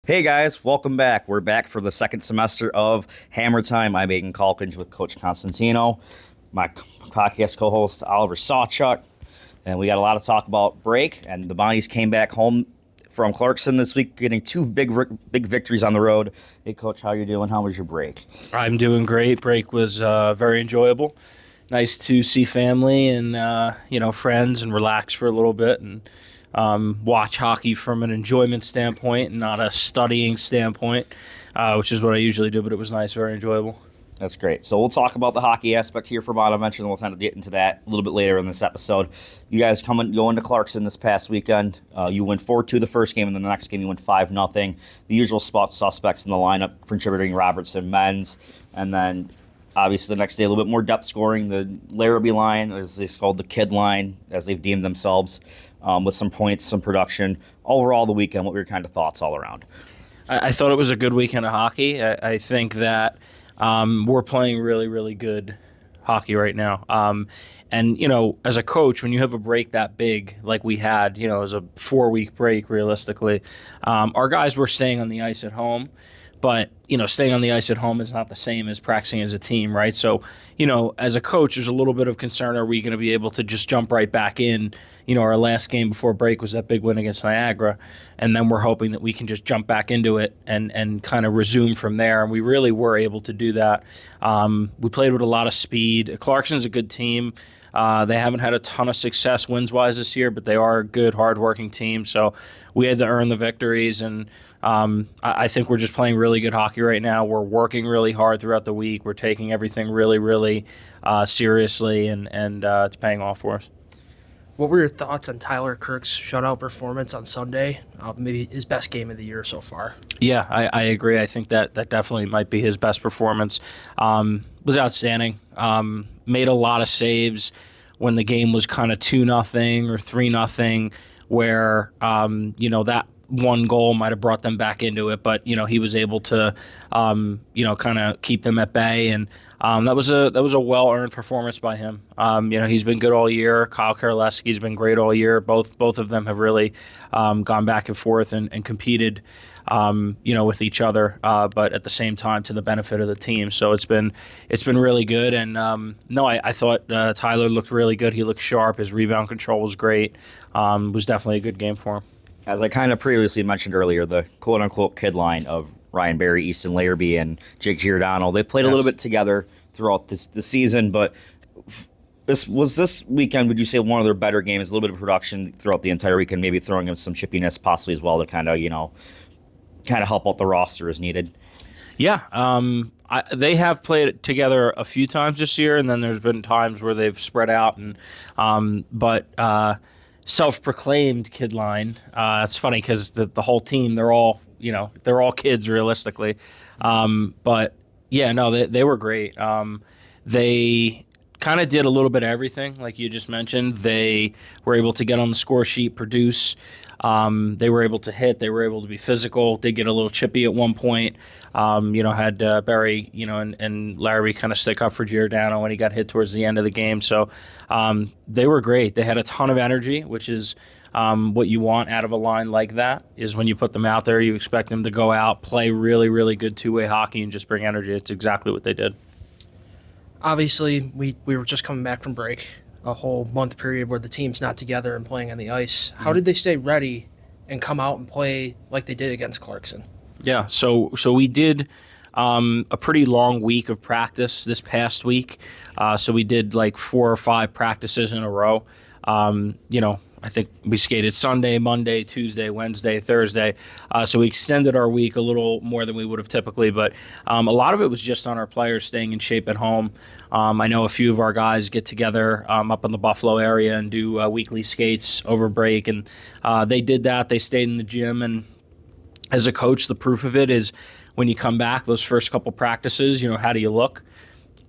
Hey guys, welcome back. We're back for the second semester of Hammer Time. I'm Aidan Calkins with Coach Cosentino, my podcast co-host Oliver Saczuk, and we got a lot to talk about break. And the Bonnies came back home from Clarkson this week, getting two big victories on the road. Hey Coach, how you doing? How was your break? I'm doing great. Break was very enjoyable. Nice to see family and friends and relax for a little bit and watch hockey from an enjoyment standpoint and not a studying standpoint, which is what I usually do, but it was nice, very enjoyable. That's great. So we'll talk about the hockey aspect here for Bonaventure, and we'll kind of get into that a little bit later in this episode. You guys going to Clarkson this past weekend. You win 4-2 the first game, and then the next game you win 5-0. The usual suspects in the lineup contributing Robertson, Menz, and then obviously the next day a little bit more depth scoring. The Larrabee line, as it's called, the kid line, as they've deemed themselves, with some points, some production. Overall, the weekend, what were your kind of thoughts all around? I thought it was a good weekend of hockey. I think that we're playing really, really good hockey right now. And, as a coach, when you have a break that big like we had, it was a 4-week break realistically, our guys were staying on the ice at home. But, staying on the ice at home is not the same as practicing as a team, right? So, as a coach, there's a little bit of concern. Are we going to be able to just jump right back in? Our last game before break was that big win against Niagara. And then we're hoping that we can just jump back into it and kind of resume from there. And we really were able to do that. We played with a lot of speed. Clarkson's a good team. They haven't had a ton of success wins-wise this year, but they are a good, hard-working team. So we had to earn the victories, and I think we're just playing really good hockey right now. We're working really hard throughout the week. We're taking everything really, really seriously, and it's paying off for us. What were your thoughts on Tyler Kirk's shutout performance on Sunday? Maybe his best game of the year so far. Yeah, I agree. I think that definitely might be his best performance. Was outstanding. Made a lot of saves when the game was kind of 2-0 or 3-0, where that one goal might have brought them back into it, but he was able to kind of keep them at bay, and that was a well-earned performance by him. He's been good all year. Kyle Karaleski's been great all year. Both of them have really gone back and forth and competed with each other, but at the same time to the benefit of the team. So it's been really good. And I thought Tyler looked really good. He looked sharp. His rebound control was great. Was definitely a good game for him. As I kind of previously mentioned earlier, the quote-unquote kid line of Ryan Barry, Easton Larrabee, and Jake Giordano, they played a little bit together throughout the season, but this weekend, would you say, one of their better games, a little bit of production throughout the entire weekend, maybe throwing in some chippiness possibly as well to kind of help out the roster as needed? Yeah, they have played together a few times this year, and then there's been times where they've spread out, but self-proclaimed kid line. It's funny because the whole team, they're all kids realistically. But yeah, no, they were great. They kind of did a little bit of everything, like you just mentioned. They were able to get on the score sheet, produce. They were able to hit. They were able to be physical. They get a little chippy at one point. Had Barry, and Larrabee kind of stick up for Giordano when he got hit towards the end of the game. So they were great. They had a ton of energy, which is what you want out of a line like that. Is when you put them out there, you expect them to go out, play really, really good two-way hockey, and just bring energy. It's exactly what they did. Obviously, we were just coming back from break, a whole month period where the team's not together and playing on the ice. How did they stay ready and come out and play like they did against Clarkson? Yeah, so we did a pretty long week of practice this past week. So we did like 4 or 5 practices in a row. I think we skated Sunday, Monday, Tuesday, Wednesday, Thursday. So we extended our week a little more than we would have typically, but a lot of it was just on our players staying in shape at home. I know a few of our guys get together up in the Buffalo area and do weekly skates over break, and they did that. They stayed in the gym, and as a coach, the proof of it is when you come back, those first couple practices, how do you look?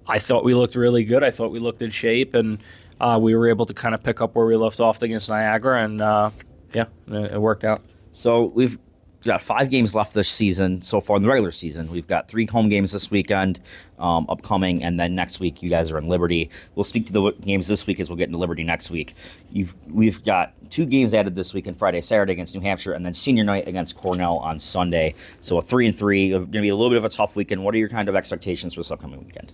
I thought we looked really good. I thought we looked in shape, and we were able to kind of pick up where we left off against Niagara, and it worked out. So we've got 5 games left this season so far in the regular season. We've got 3 home games this weekend upcoming, and then next week you guys are in Liberty. We'll speak to the games this week as we'll get into Liberty next week. We've got 2 games added this weekend, Friday, Saturday against New Hampshire, and then senior night against Cornell on Sunday. So a 3-3, going to be a little bit of a tough weekend. What are your kind of expectations for this upcoming weekend?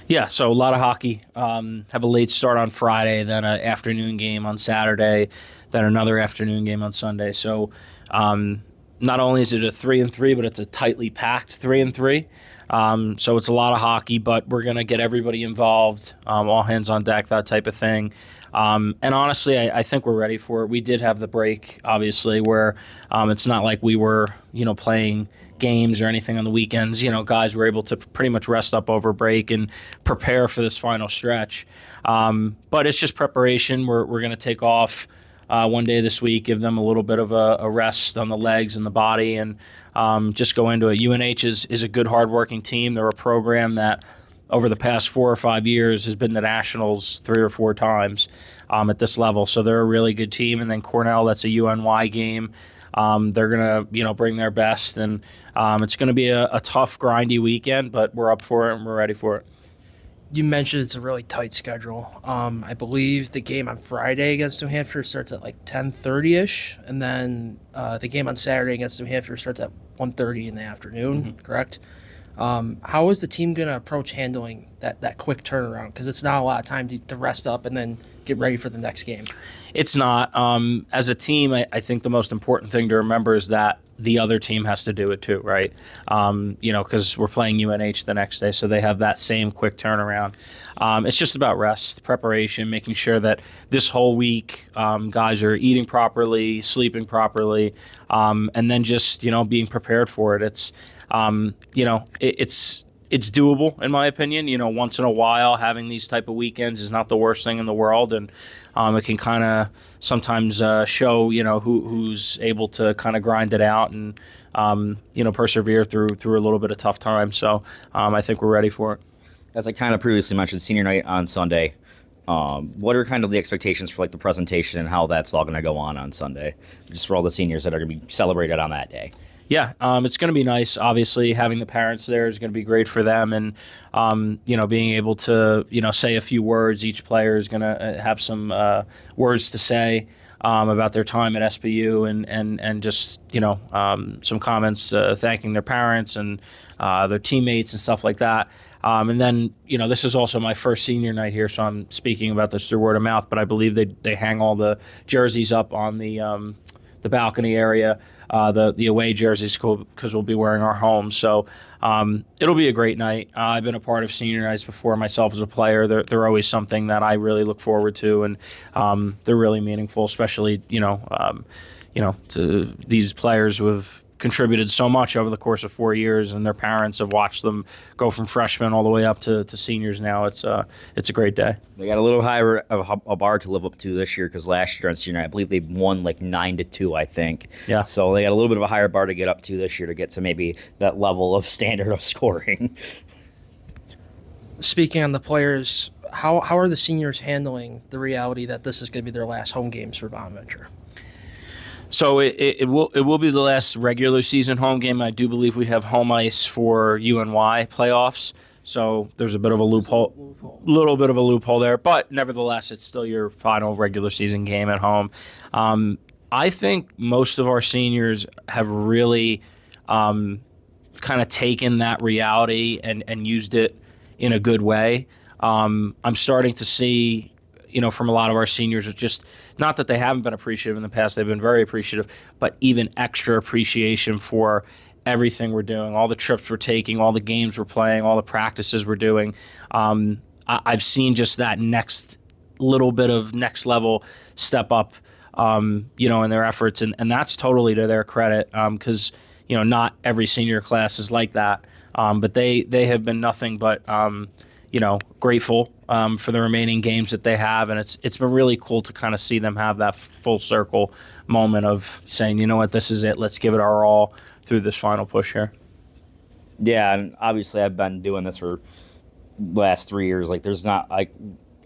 Yeah, so a lot of hockey. Have a late start on Friday, then an afternoon game on Saturday, then another afternoon game on Sunday. So not only is it a 3-3, but it's a tightly packed 3-3. So it's a lot of hockey, but we're going to get everybody involved, all hands on deck, that type of thing. And honestly, I think we're ready for it. We did have the break, obviously, where it's not like we were, playing games or anything on the weekends. Guys were able to pretty much rest up over break and prepare for this final stretch. But it's just preparation. We're going to take off one day this week, give them a little bit of a rest on the legs and the body, and just go into it. UNH is a good, hardworking team. They're a program that over the past 4 or 5 years has been to nationals 3 or 4 times at this level. So they're a really good team. And then Cornell, that's a UNY game. They're going to, bring their best, and it's going to be a tough, grindy weekend, but we're up for it and we're ready for it. You mentioned it's a really tight schedule. I believe the game on Friday against New Hampshire starts at like 10:30ish, and then the game on Saturday against New Hampshire starts at 1:30 in the afternoon. Correct? How is the team going to approach handling that quick turnaround? Because it's not a lot of time to rest up and then get ready for the next game. It's not. As a team, I think the most important thing to remember is that the other team has to do it too, right? Because we're playing UNH the next day, so they have that same quick turnaround. It's just about rest, preparation, making sure that this whole week guys are eating properly, sleeping properly, and then just, being prepared for it. It's doable, in my opinion. Once in a while, having these type of weekends is not the worst thing in the world, and it can kind of sometimes show, who's able to kind of grind it out and, persevere through a little bit of tough time. So I think we're ready for it. As I kind of previously mentioned, senior night on Sunday. What are kind of the expectations for the presentation and how that's all going to go on Sunday, just for all the seniors that are going to be celebrated on that day? Yeah, it's going to be nice. Obviously, having the parents there is going to be great for them, and being able to say a few words. Each player is going to have some words to say about their time at SBU, and just some comments thanking their parents and their teammates and stuff like that. And then this is also my first senior night here, so I'm speaking about this through word of mouth. But I believe they hang all the jerseys up on the balcony area, the away jerseys, because we'll be wearing our home. So it'll be a great night. I've been a part of senior nights before myself as a player. They're always something that I really look forward to, and they're really meaningful, especially to these players who have contributed so much over the course of 4 years, and their parents have watched them go from freshmen all the way up to seniors now. It's a great day. They got a little higher of a bar to live up to this year, because last year on senior night, I believe they won 9-2, I think. Yeah. So they got a little bit of a higher bar to get up to this year to get to maybe that level of standard of scoring. Speaking on the players, how are the seniors handling the reality that this is going to be their last home games for Bonaventure? So it will be the last regular season home game. I do believe we have home ice for UNY playoffs. So there's a bit of a little bit of a loophole there. But nevertheless, it's still your final regular season game at home. I think most of our seniors have really kind of taken that reality and used it in a good way. I'm starting to see, from a lot of our seniors, it's just not that they haven't been appreciative in the past. They've been very appreciative, but even extra appreciation for everything we're doing, all the trips we're taking, all the games we're playing, all the practices we're doing. I've seen just that next little bit of next level step up, in their efforts. And that's totally to their credit, because, not every senior class is like that. But they have been nothing but, grateful for the remaining games that they have, and it's been really cool to kind of see them have that full circle moment of saying, what, this is it. Let's give it our all through this final push here. Yeah, and obviously I've been doing this for the last 3 years. There's not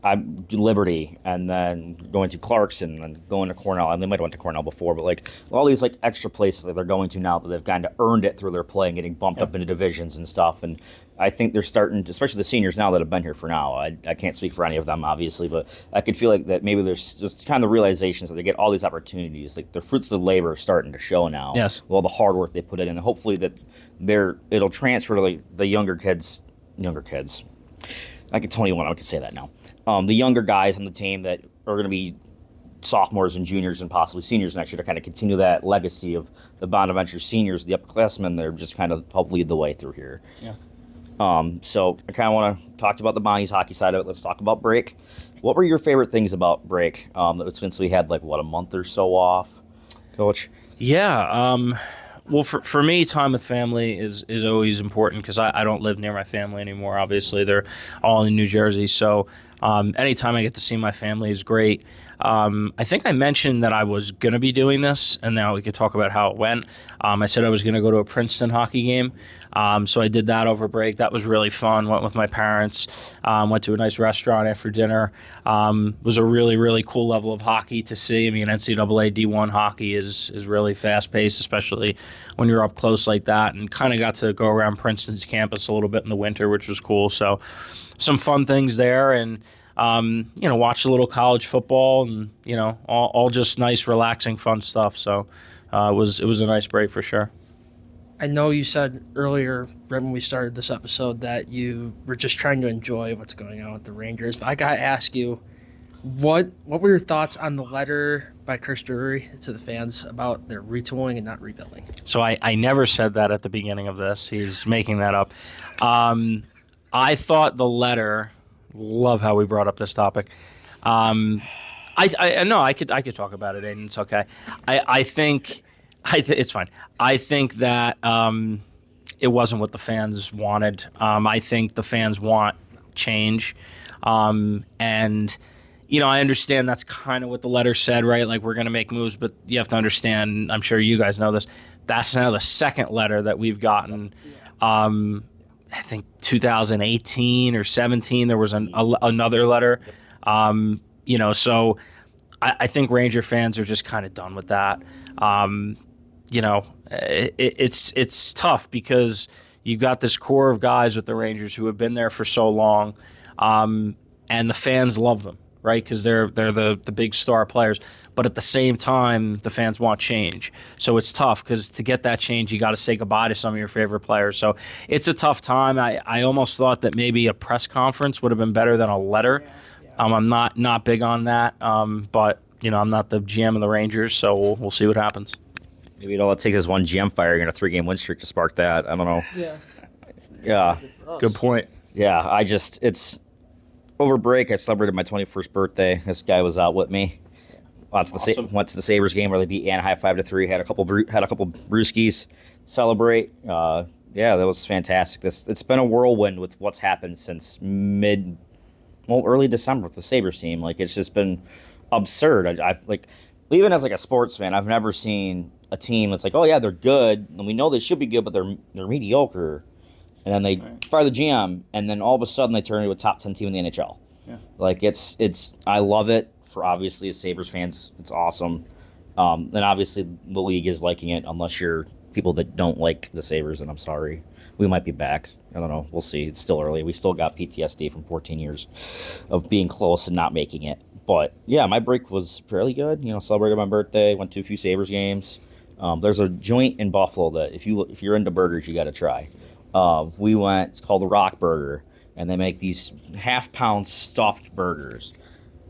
I'm Liberty, and then going to Clarkson, and going to Cornell, and they might have went to Cornell before, but like all these like extra places that they're going to now that they've kind of earned it through their play and getting bumped up into divisions and stuff. And I think they're starting, especially the seniors now that have been here for now. I can't speak for any of them, obviously, but I could feel like that maybe there's just kind of realizations that they get all these opportunities. Like the fruits of the labor are starting to show now. Yes. With all the hard work they put in, and hopefully that it'll transfer to like the younger kids. I can tell you one. I can say that now. The younger guys on the team that are going to be sophomores and juniors and possibly seniors next year to kind of continue that legacy of the Bonaventure seniors, the upperclassmen. They're just kind of help lead the way through here. Yeah. So I kind of want to talk about the Bonnies hockey side of it. Let's talk about break. What were your favorite things about break? Since we had like a month or so off, Coach. Yeah. Well, for me, time with family is always important because I don't live near my family anymore. Obviously, they're all in New Jersey. So anytime I get to see my family is great. I think I mentioned that I was going to be doing this, and now we could talk about how it went. I said I was going to go to a Princeton hockey game. So I did that over break. That was really fun. Went with my parents. Went to a nice restaurant after dinner. Was a really, really cool level of hockey to see. I mean, NCAA D1 hockey is really fast-paced, especially when you're up close like that, and kind of got to go around Princeton's campus a little bit in the winter, which was cool. So some fun things there, and watch a little college football, and all just nice, relaxing, fun stuff. So it was a nice break for sure. I know you said earlier, right when we started this episode, that you were just trying to enjoy what's going on with the Rangers. But I gotta ask you, what were your thoughts on the letter by Chris Drury to the fans about their retooling and not rebuilding? So I never said that at the beginning of this. He's making that up. I thought the letter. Love how we brought up this topic. I could talk about it, Aidan. It's okay. I think it's fine. I think that it wasn't what the fans wanted. I think the fans want change, and I understand that's kind of what the letter said, right? Like, we're going to make moves, but you have to understand. I'm sure you guys know this. That's now the second letter that we've gotten. I think 2018 or 17, there was another letter. So I think Ranger fans are just kind of done with that. It's tough because you've got this core of guys with the Rangers who have been there for so long, and the fans love them, right? Because they're the big star players. But at the same time, the fans want change. So it's tough because to get that change, you got to say goodbye to some of your favorite players. So it's a tough time. I almost thought that maybe a press conference would have been better than a letter. I'm not big on that, but I'm not the GM of the Rangers, so we'll see what happens. Maybe all it takes is one GM firing and a 3-game win streak to spark that. I don't know. Yeah. Good point. Yeah, it's over break. I celebrated my 21st birthday. This guy was out with me. Went to the Sabres game where they beat Anaheim 5-3. Had a couple brewskis celebrate. That was fantastic. It's been a whirlwind with what's happened since early December with the Sabres team. Like, it's just been absurd. I've even as like a sports fan, I've never seen a team that's like, oh yeah, they're good, and we know they should be good, but they're mediocre. And then they fire the GM, and then all of a sudden they turn into a top 10 team in the NHL. Yeah. Like, it's I love it. For obviously as Sabres fans, it's awesome. And obviously the league is liking it, unless you're people that don't like the Sabres, and I'm sorry. We might be back. I don't know. We'll see. It's still early. We still got PTSD from 14 years of being close and not making it. But yeah, my break was fairly good. Celebrated my birthday, went to a few Sabres games. There's a joint in Buffalo that if you're into burgers, you got to try. We went. It's called the Rock Burger, and they make these half-pound stuffed burgers.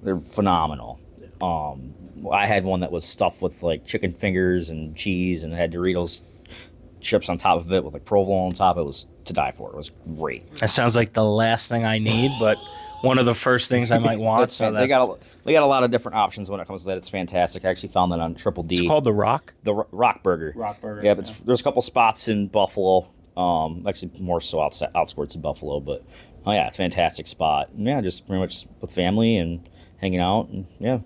They're phenomenal. I had one that was stuffed with like chicken fingers and cheese, and it had Doritos chips on top of it with like provolone on top. It was to die for. It was great. That sounds like the last thing I need, but one of the first things I might want. They got a lot of different options when it comes to that. It's fantastic. I actually found that on Triple D. It's called the Rock. The Rock Burger. Rock Burger. Yeah, but there's a couple spots in Buffalo. Actually more so outskirts of Buffalo, but it's a fantastic spot. And just pretty much with family and hanging out, and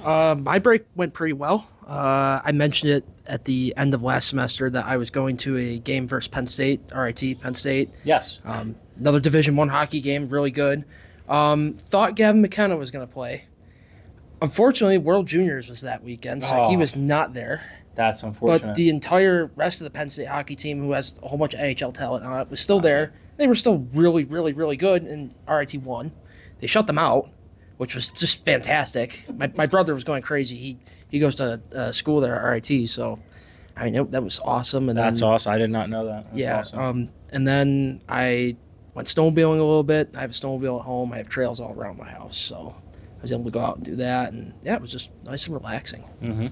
my break went pretty well. I mentioned it at the end of last semester that I was going to a game versus Penn State, RIT Penn State. Yes. Another Division I hockey game, really good. Thought Gavin McKenna was going to play. Unfortunately, World Juniors was that weekend, so he was not there. That's unfortunate. But the entire rest of the Penn State hockey team, who has a whole bunch of NHL talent on it, was still there. They were still really, really, really good, and RIT won. They shut them out, which was just fantastic. My brother was going crazy. He goes to school there at RIT, so I mean that was awesome. And That's awesome. I did not know that. That's awesome. And then I went snowmobiling a little bit. I have a snowmobile at home. I have trails all around my house, so I was able to go out and do that. And yeah, it was just nice and relaxing. Mm-hmm.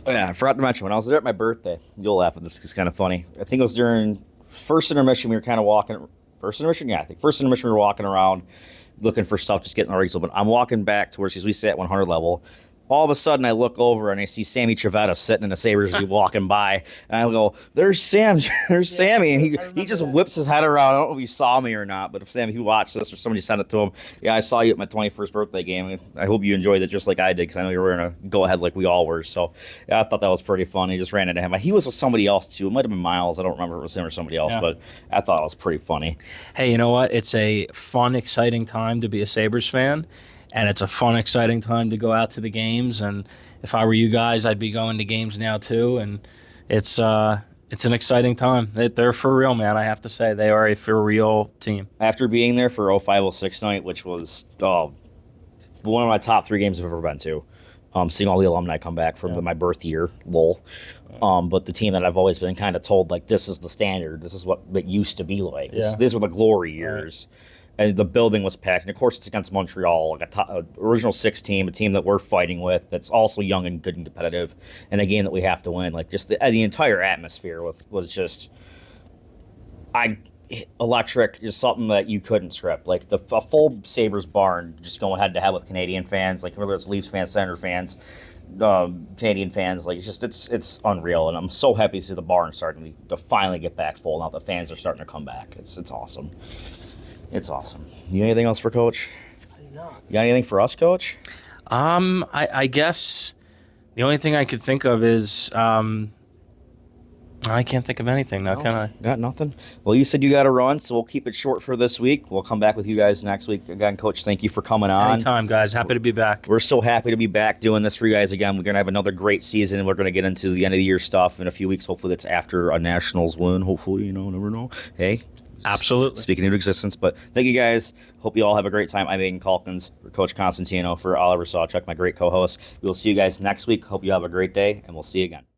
Oh, yeah, I forgot to mention, when I was there at my birthday, you'll laugh at this, it's kind of funny. I think it was during first intermission, we were kind of walking. First intermission? Yeah, I think first intermission, we were walking around looking for stuff, just getting our easel. But I'm walking back to where we sat at 100 level. All of a sudden, I look over and I see Sammy Trivetta sitting in the Sabres walking by. And I go, there's Sam, there's Sammy. And he just whips his head around. I don't know if he saw me or not, but if Sammy, if you watched this or somebody sent it to him, yeah, I saw you at my 21st birthday game. I hope you enjoyed it just like I did, because I know you were going to go ahead like we all were. So yeah, I thought that was pretty funny. Just ran into him. He was with somebody else too. It might have been Miles. I don't remember if it was him or somebody else, but I thought it was pretty funny. Hey, you know what? It's a fun, exciting time to be a Sabres fan. And it's a fun, exciting time to go out to the games. And if I were you guys, I'd be going to games now too. And it's an exciting time. They're for real, man. I have to say, they are a for real team. After being there for 05-06 night, which was one of my top 3 games I've ever been to, seeing all the alumni come back from my birth year, lol. But the team that I've always been kind of told, like, this is the standard. This is what it used to be like. These were the glory years. Right. And the building was packed. And, of course, it's against Montreal, like a original 6 team, a team that we're fighting with that's also young and good and competitive, and a game that we have to win. Like, just the entire atmosphere was just electric, just something that you couldn't script. Like, a full Sabres barn just going head-to-head with Canadian fans, like whether it's Leafs fans, Senator fans, Canadian fans. Like, it's unreal. And I'm so happy to see the barn starting to finally get back full now that fans are starting to come back. It's awesome. It's awesome. You got anything else for Coach? No. You got anything for us, Coach? I guess the only thing I could think of is I can't think of anything now, can I? Got nothing? Well, you said you got to run, so we'll keep it short for this week. We'll come back with you guys next week. Again, Coach, thank you for coming on. Anytime, guys. Happy to be back. We're so happy to be back doing this for you guys again. We're going to have another great season. We're going to get into the end of the year stuff in a few weeks. Hopefully that's after a Nationals win. Hopefully, never know. Hey. Absolutely. Speaking into existence. But thank you guys. Hope you all have a great time. I'm Aidan Calkins for Coach Cosentino, for Oliver Saczuk, my great co-host. We will see you guys next week. Hope you have a great day, and we'll see you again.